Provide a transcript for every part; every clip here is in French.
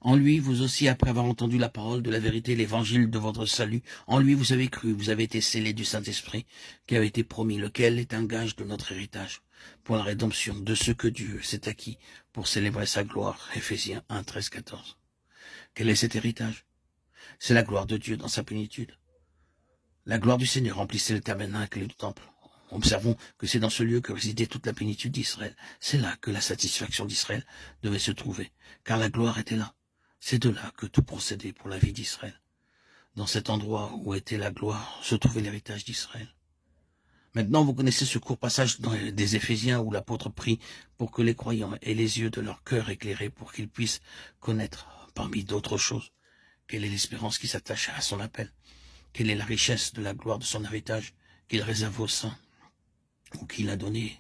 En lui, vous aussi, après avoir entendu la parole de la vérité, l'évangile de votre salut, en lui vous avez cru, vous avez été scellés du Saint-Esprit qui avait été promis, lequel est un gage de notre héritage, pour la rédemption de ce que Dieu s'est acquis pour célébrer sa gloire. Éphésiens 1, 13, 14. Quel est cet héritage? C'est la gloire de Dieu dans sa plénitude. La gloire du Seigneur remplissait le tabernacle et le temple. Observons que c'est dans ce lieu que résidait toute la plénitude d'Israël. C'est là que la satisfaction d'Israël devait se trouver, car la gloire était là. C'est de là que tout procédait pour la vie d'Israël. Dans cet endroit où était la gloire, se trouvait l'héritage d'Israël. Maintenant, vous connaissez ce court passage des Éphésiens où l'apôtre prie pour que les croyants aient les yeux de leur cœur éclairés pour qu'ils puissent connaître, parmi d'autres choses, quelle est l'espérance qui s'attache à son appel, quelle est la richesse de la gloire de son héritage qu'il réserve aux saints, ou qu'il a donné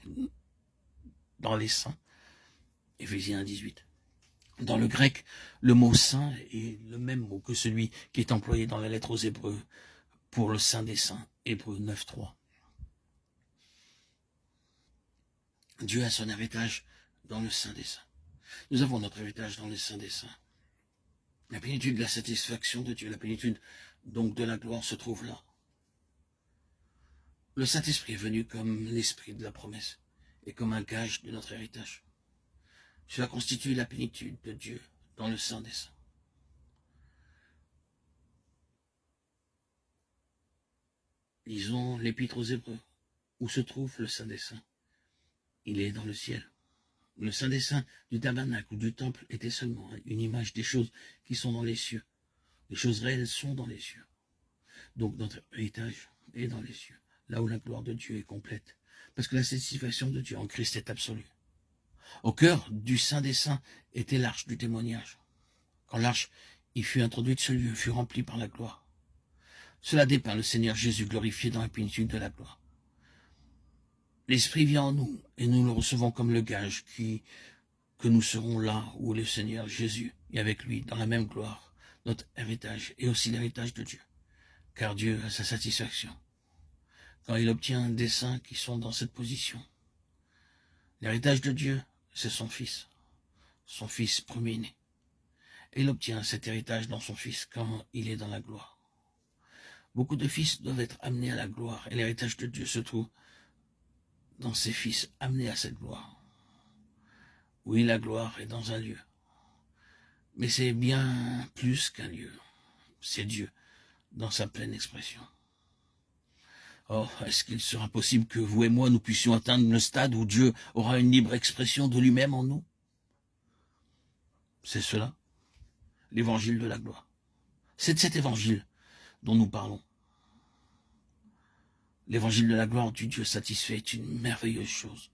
dans les saints. Éphésiens 18. Dans le grec, le mot saint est le même mot que celui qui est employé dans la lettre aux Hébreux pour le saint des saints, Hébreux 9.3. Dieu a son héritage dans le saint des saints. Nous avons notre héritage dans le saint des saints. La plénitude de la satisfaction de Dieu, la plénitude donc de la gloire se trouve là. Le Saint-Esprit est venu comme l'esprit de la promesse et comme un gage de notre héritage. Cela constitue la plénitude de Dieu dans le saint des saints. Lisons l'Épître aux Hébreux. Où se trouve le saint des saints? Il est dans le ciel. Le saint des saints du tabernacle ou du temple était seulement une image des choses qui sont dans les cieux. Les choses réelles sont dans les cieux. Donc notre héritage est dans les cieux, là où la gloire de Dieu est complète, parce que la satisfaction de Dieu en Christ est absolue. Au cœur du Saint des Saints était l'arche du témoignage. Quand l'arche y fut introduite, ce lieu fut rempli par la gloire. Cela dépeint le Seigneur Jésus glorifié dans la plénitude de la gloire. L'Esprit vient en nous et nous le recevons comme le gage que nous serons là où est le Seigneur Jésus et avec lui dans la même gloire, notre héritage et aussi l'héritage de Dieu. Car Dieu a sa satisfaction quand il obtient des saints qui sont dans cette position. L'héritage de Dieu, c'est son Fils premier-né. Et il obtient cet héritage dans son Fils quand il est dans la gloire. Beaucoup de fils doivent être amenés à la gloire, et l'héritage de Dieu se trouve dans ses fils amenés à cette gloire. Oui, la gloire est dans un lieu, mais c'est bien plus qu'un lieu. C'est Dieu dans sa pleine expression. Oh, est-ce qu'il sera possible que vous et moi, nous puissions atteindre le stade où Dieu aura une libre expression de lui-même en nous? C'est cela, l'évangile de la gloire. C'est de cet évangile dont nous parlons. L'évangile de la gloire du Dieu satisfait est une merveilleuse chose.